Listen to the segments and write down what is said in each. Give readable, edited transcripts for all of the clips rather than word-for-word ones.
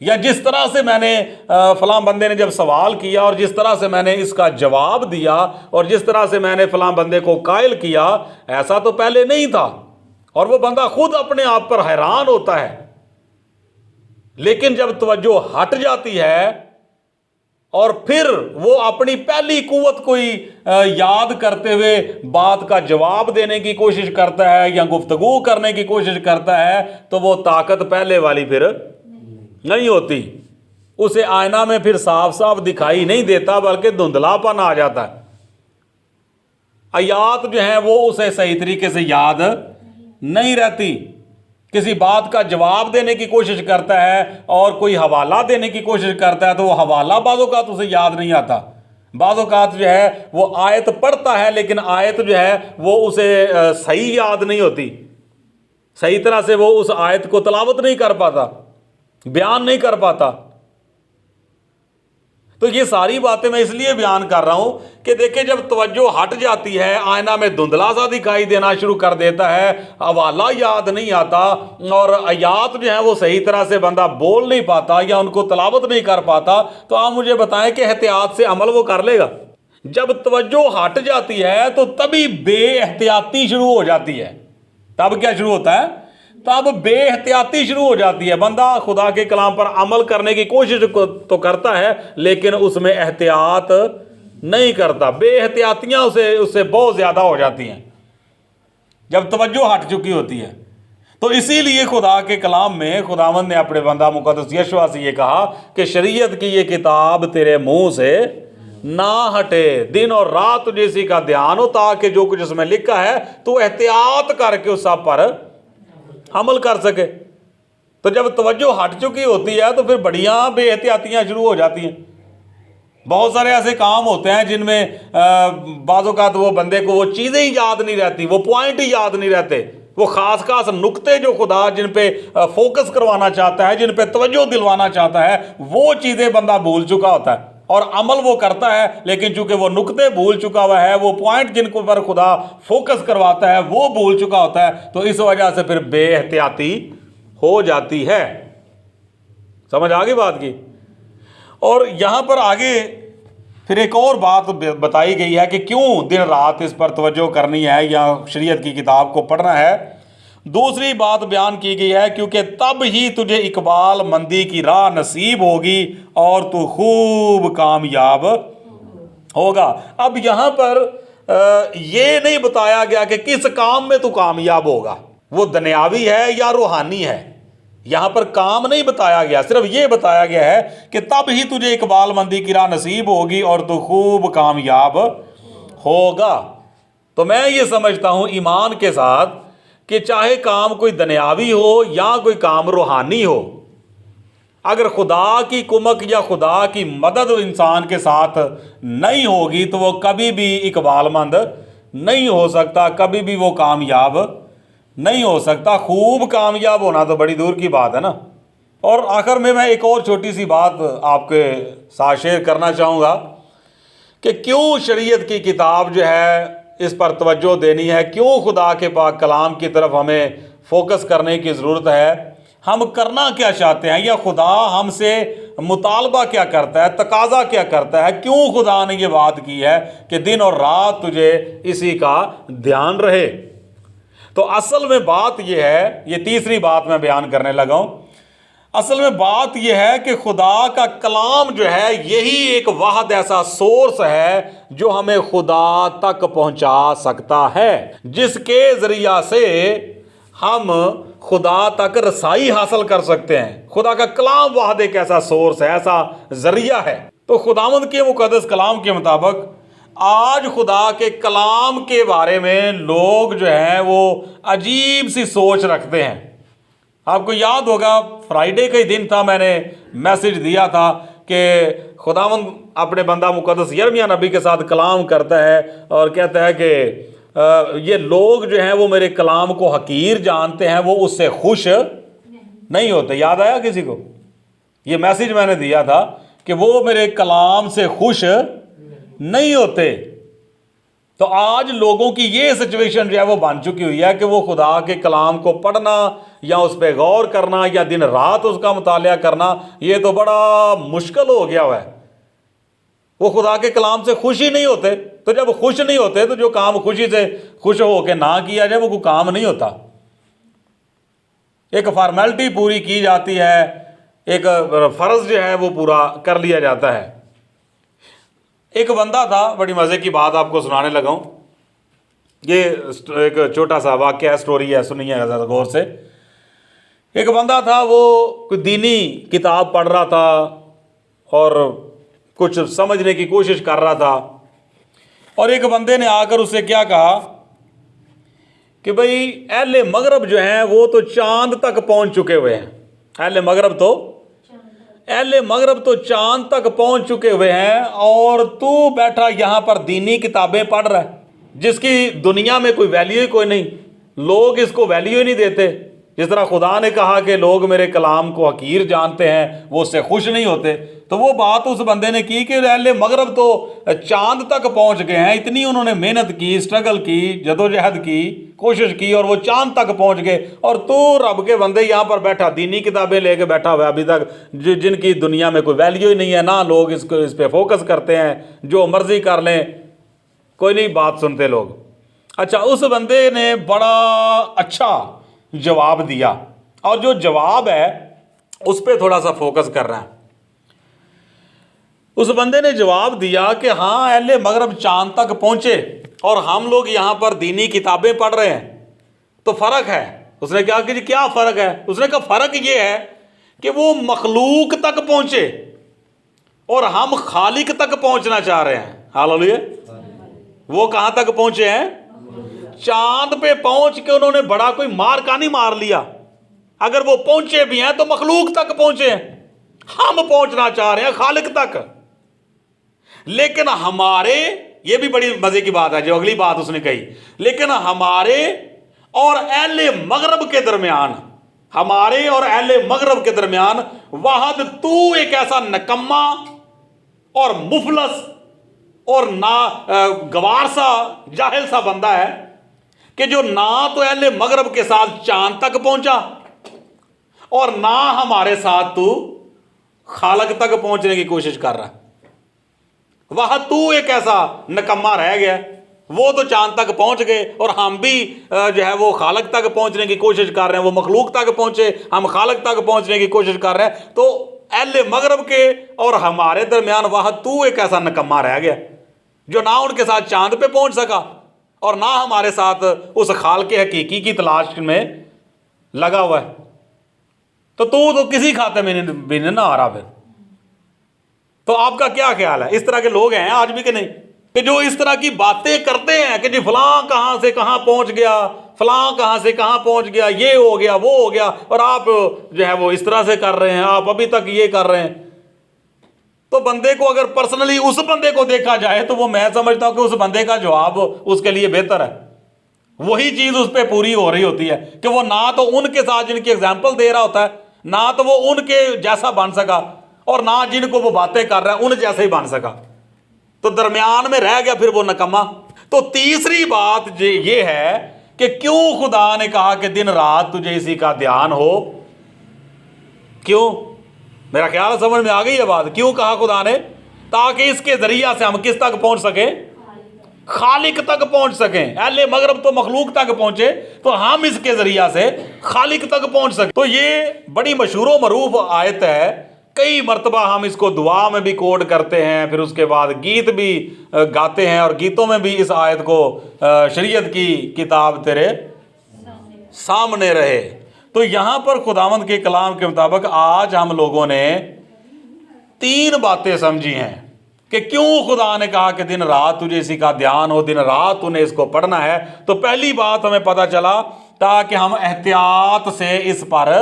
یا جس طرح سے میں نے فلاں بندے نے جب سوال کیا اور جس طرح سے میں نے اس کا جواب دیا اور جس طرح سے میں نے فلاں بندے کو قائل کیا، ایسا تو پہلے نہیں تھا، اور وہ بندہ خود اپنے آپ پر حیران ہوتا ہے۔ لیکن جب توجہ ہٹ جاتی ہے اور پھر وہ اپنی پہلی قوت کو ہی یاد کرتے ہوئے بات کا جواب دینے کی کوشش کرتا ہے یا گفتگو کرنے کی کوشش کرتا ہے، تو وہ طاقت پہلے والی پھر نہیں ہوتی، اسے آئینہ میں پھر صاف صاف دکھائی نہیں دیتا بلکہ دھندلا پن آ جاتا ہے۔ آیات جو ہیں وہ اسے صحیح طریقے سے یاد نہیں رہتی، کسی بات کا جواب دینے کی کوشش کرتا ہے اور کوئی حوالہ دینے کی کوشش کرتا ہے تو وہ حوالہ بعض اوقات اسے یاد نہیں آتا، بعض اوقات جو ہے وہ آیت پڑھتا ہے لیکن آیت جو ہے وہ اسے صحیح یاد نہیں ہوتی، صحیح طرح سے وہ اس آیت کو تلاوت نہیں کر پاتا، بیان نہیں کر پاتا۔ تو یہ ساری باتیں میں اس لیے بیان کر رہا ہوں کہ دیکھیں جب توجہ ہٹ جاتی ہے، آئینہ میں دھندلا سا دکھائی دینا شروع کر دیتا ہے، حوالہ یاد نہیں آتا اور آیات جو ہیں وہ صحیح طرح سے بندہ بول نہیں پاتا یا ان کو تلاوت نہیں کر پاتا، تو آپ مجھے بتائیں کہ احتیاط سے عمل وہ کر لے گا؟ جب توجہ ہٹ جاتی ہے تو تبھی بے احتیاطی شروع ہو جاتی ہے۔ تب کیا شروع ہوتا ہے؟ تب بے احتیاطی شروع ہو جاتی ہے۔ بندہ خدا کے کلام پر عمل کرنے کی کوشش تو کرتا ہے لیکن اس میں احتیاط نہیں کرتا، بے احتیاطیاں اس سے بہت زیادہ ہو جاتی ہیں جب توجہ ہٹ چکی ہوتی ہے۔ تو اسی لیے خدا کے کلام میں خداوند نے اپنے بندہ مقدس یشوع سے یہ کہا کہ شریعت کی یہ کتاب تیرے منہ سے نہ ہٹے، دن اور رات تجھے اسی کا دھیان ہو تاکہ جو کچھ اس میں لکھا ہے تو احتیاط کر کے اس سب پر عمل کر سکے۔ تو جب توجہ ہٹ چکی ہوتی ہے تو پھر بڑیاں بے احتیاطیاں شروع ہو جاتی ہیں۔ بہت سارے ایسے کام ہوتے ہیں جن میں بعض اوقات وہ بندے کو وہ چیزیں ہی یاد نہیں رہتی، وہ پوائنٹ ہی یاد نہیں رہتے، وہ خاص خاص نقطے جو خدا جن پہ فوکس کروانا چاہتا ہے، جن پہ توجہ دلوانا چاہتا ہے، وہ چیزیں بندہ بھول چکا ہوتا ہے اور عمل وہ کرتا ہے، لیکن چونکہ وہ نقطے بھول چکا ہوا ہے، وہ پوائنٹ جن کو پر خدا فوکس کرواتا ہے وہ بھول چکا ہوتا ہے، تو اس وجہ سے پھر بے احتیاطی ہو جاتی ہے۔ سمجھ آ گئی بات کی؟ اور یہاں پر آگے پھر ایک اور بات بتائی گئی ہے کہ کیوں دن رات اس پر توجہ کرنی ہے یا شریعت کی کتاب کو پڑھنا ہے۔ دوسری بات بیان کی گئی ہے کیونکہ تب ہی تجھے اقبال مندی کی راہ نصیب ہوگی اور تو خوب کامیاب ہوگا۔ اب یہاں پر یہ نہیں بتایا گیا کہ کس کام میں تو کامیاب ہوگا، وہ دنیاوی ہے یا روحانی ہے، یہاں پر کام نہیں بتایا گیا، صرف یہ بتایا گیا ہے کہ تب ہی تجھے اقبال مندی کی راہ نصیب ہوگی اور تو خوب کامیاب ہوگا۔ تو میں یہ سمجھتا ہوں ایمان کے ساتھ کہ چاہے کام کوئی دنیاوی ہو یا کوئی کام روحانی ہو، اگر خدا کی کمک یا خدا کی مدد انسان کے ساتھ نہیں ہوگی تو وہ کبھی بھی اقبال مند نہیں ہو سکتا، کبھی بھی وہ کامیاب نہیں ہو سکتا۔ خوب کامیاب ہونا تو بڑی دور کی بات ہے نا۔ اور آخر میں ایک اور چھوٹی سی بات آپ کے ساتھ شیئر کرنا چاہوں گا کہ کیوں شریعت کی کتاب جو ہے اس پر توجہ دینی ہے، کیوں خدا کے پاک کلام کی طرف ہمیں فوکس کرنے کی ضرورت ہے، ہم کرنا کیا چاہتے ہیں یا خدا ہم سے مطالبہ کیا کرتا ہے، تقاضا کیا کرتا ہے، کیوں خدا نے یہ بات کی ہے کہ دن اور رات تجھے اسی کا دھیان رہے۔ تو اصل میں بات یہ ہے، یہ تیسری بات میں بیان کرنے لگا ہوں، اصل میں بات یہ ہے کہ خدا کا کلام جو ہے یہی ایک واحد ایسا سورس ہے جو ہمیں خدا تک پہنچا سکتا ہے، جس کے ذریعہ سے ہم خدا تک رسائی حاصل کر سکتے ہیں۔ خدا کا کلام واحد ایک ایسا سورس ہے، ایسا ذریعہ ہے۔ تو خداوند کے مقدس کلام کے مطابق آج خدا کے کلام کے بارے میں لوگ جو ہیں وہ عجیب سی سوچ رکھتے ہیں۔ آپ کو یاد ہوگا فرائیڈے کا ہی دن تھا، میں نے میسج دیا تھا کہ خداوند اپنے بندہ مقدس یرمیہ نبی کے ساتھ کلام کرتا ہے اور کہتا ہے کہ یہ لوگ جو ہیں وہ میرے کلام کو حقیر جانتے ہیں، وہ اس سے خوش نہیں ہوتے۔ یاد آیا کسی کو؟ یہ میسج میں نے دیا تھا کہ وہ میرے کلام سے خوش نہیں ہوتے۔ تو آج لوگوں کی یہ سچویشن جو ہے وہ بن چکی ہوئی ہے کہ وہ خدا کے کلام کو پڑھنا یا اس پہ غور کرنا یا دن رات اس کا مطالعہ کرنا یہ تو بڑا مشکل ہو گیا ہوا ہے. وہ خدا کے کلام سے خوش ہی نہیں ہوتے. تو جب خوش نہیں ہوتے تو جو کام خوشی سے خوش ہو کے نہ کیا جائے وہ کوئی کام نہیں ہوتا. ایک فارمیلٹی پوری کی جاتی ہے, ایک فرض جو ہے وہ پورا کر لیا جاتا ہے. ایک بندہ تھا, بڑی مزے کی بات آپ کو سنانے لگا ہوں. یہ ایک چھوٹا سا واقعہ سٹوری ہے, سنیے گا ذرا غور سے. ایک بندہ تھا, وہ کوئی دینی کتاب پڑھ رہا تھا اور کچھ سمجھنے کی کوشش کر رہا تھا, اور ایک بندے نے آ کر اسے کیا کہا کہ بھئی اہل مغرب جو ہیں وہ تو چاند تک پہنچ چکے ہوئے ہیں. اہل مغرب تو چاند تک پہنچ چکے ہوئے ہیں, اور تو بیٹھا یہاں پر دینی کتابیں پڑھ رہا ہے جس کی دنیا میں کوئی ویلیو ہی کوئی نہیں. لوگ اس کو ویلیو ہی نہیں دیتے. جس طرح خدا نے کہا کہ لوگ میرے کلام کو حقیر جانتے ہیں, وہ اس سے خوش نہیں ہوتے. تو وہ بات اس بندے نے کی کہ اہل مغرب تو چاند تک پہنچ گئے ہیں, اتنی انہوں نے محنت کی, اسٹرگل کی, جدوجہد کی, کوشش کی, اور وہ چاند تک پہنچ گئے, اور تو رب کے بندے یہاں پر بیٹھا دینی کتابیں لے کے بیٹھا ہوا ابھی تک, جن کی دنیا میں کوئی ویلیو ہی نہیں ہے, نہ لوگ اس پہ فوکس کرتے ہیں, جو مرضی کر لیں, کوئی نہیں بات سنتے لوگ. اچھا, اس بندے نے بڑا اچھا جواب دیا, اور جو جواب ہے اس پہ تھوڑا سا فوکس کر رہا ہے. اس بندے نے جواب دیا کہ ہاں اہل مغرب چاند تک پہنچے اور ہم لوگ یہاں پر دینی کتابیں پڑھ رہے ہیں, تو فرق ہے. اس نے کہا کہ جی کیا فرق ہے؟ اس نے کہا فرق یہ ہے کہ وہ مخلوق تک پہنچے اور ہم خالق تک پہنچنا چاہ رہے ہیں. ہاللیلویا. وہ کہاں تک پہنچے ہیں؟ چاند پہ پہنچ کے انہوں نے بڑا کوئی مار کا نہیں مار لیا. اگر وہ پہنچے بھی ہیں تو مخلوق تک پہنچے ہیں. ہم پہنچنا چاہ رہے ہیں خالق تک. لیکن ہمارے, یہ بھی بڑی مزے کی بات ہے جو اگلی بات اس نے کہی, لیکن ہمارے اور اہل مغرب کے درمیان, ہمارے اور اہل مغرب کے درمیان واحد تو ایک ایسا نکما اور مفلس اور گوار سا جاہل سا بندہ ہے کہ جو نہ تو اہل مغرب کے ساتھ چاند تک پہنچا اور نہ ہمارے ساتھ تو خالق تک پہنچنے کی کوشش کر رہا ہے. وہاں تو ایک ایسا نکما رہ گیا. وہ تو چاند تک پہنچ گئے اور ہم بھی جو ہے وہ خالق تک پہنچنے کی کوشش کر رہے ہیں. وہ مخلوق تک پہنچے, ہم خالق تک پہنچنے کی کوشش کر رہے ہیں. تو اہل مغرب کے اور ہمارے درمیان وہاں تو ایک ایسا نکما رہ گیا جو نہ ان کے ساتھ چاند پہ پہنچ سکا اور نہ ہمارے ساتھ اس خالق حقیقی کی تلاش میں لگا ہوا ہے. تو کسی کھاتے میں بھی نہ آ رہا. پھر تو آپ کا کیا خیال ہے؟ اس طرح کے لوگ ہیں آج بھی کہ نہیں, کہ جو اس طرح کی باتیں کرتے ہیں کہ جی فلاں کہاں سے کہاں پہنچ گیا, فلاں کہاں سے کہاں پہنچ گیا, یہ ہو گیا وہ ہو گیا, اور آپ جو ہے وہ اس طرح سے کر رہے ہیں, آپ ابھی تک یہ کر رہے ہیں. تو بندے کو اگر پرسنلی اس بندے کو دیکھا جائے تو وہ میں سمجھتا ہوں کہ اس بندے کا جواب اس کے لیے بہتر ہے. وہی چیز اس پہ پوری ہو رہی ہوتی ہے کہ وہ نہ تو ان کے ساتھ جن کی ایگزامپل دے رہا ہوتا ہے, نہ تو وہ ان کے جیسا بن سکا, اور نہ جن کو وہ باتیں کر رہا ہے ان جیسا ہی بن سکا. تو درمیان میں رہ گیا پھر وہ نکما. تو تیسری بات یہ ہے کہ کیوں خدا نے کہا کہ دن رات تجھے اسی کا دھیان ہو. کیوں؟ میرا خیال سمجھ میں آ گئی ہے بات. کیوں کہا خدا نے؟ تاکہ اس کے ذریعہ سے ہم کس تک پہنچ سکیں؟ خالق تک پہنچ سکیں. اہل مغرب تو مخلوق تک پہنچے, تو ہم اس کے ذریعہ سے خالق تک پہنچ سکیں. تو یہ بڑی مشہور و معروف آیت ہے. کئی مرتبہ ہم اس کو دعا میں بھی کوڈ کرتے ہیں, پھر اس کے بعد گیت بھی گاتے ہیں, اور گیتوں میں بھی اس آیت کو شریعت کی کتاب تیرے سامنے رہے. تو یہاں پر خداوند کے کلام کے مطابق آج ہم لوگوں نے 3 باتیں سمجھی ہیں کہ کیوں خدا نے کہا کہ دن رات تجھے اسی کا دھیان ہو, دن رات انہیں اس کو پڑھنا ہے. تو پہلی بات ہمیں پتہ چلا تاکہ ہم احتیاط سے اس پر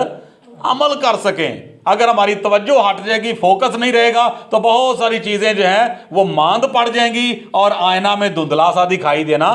عمل کر سکیں. اگر ہماری توجہ ہٹ جائے گی, فوکس نہیں رہے گا, تو بہت ساری چیزیں جو ہیں وہ ماند پڑ جائیں گی اور آئینہ میں دھندلا سا دکھائی دینا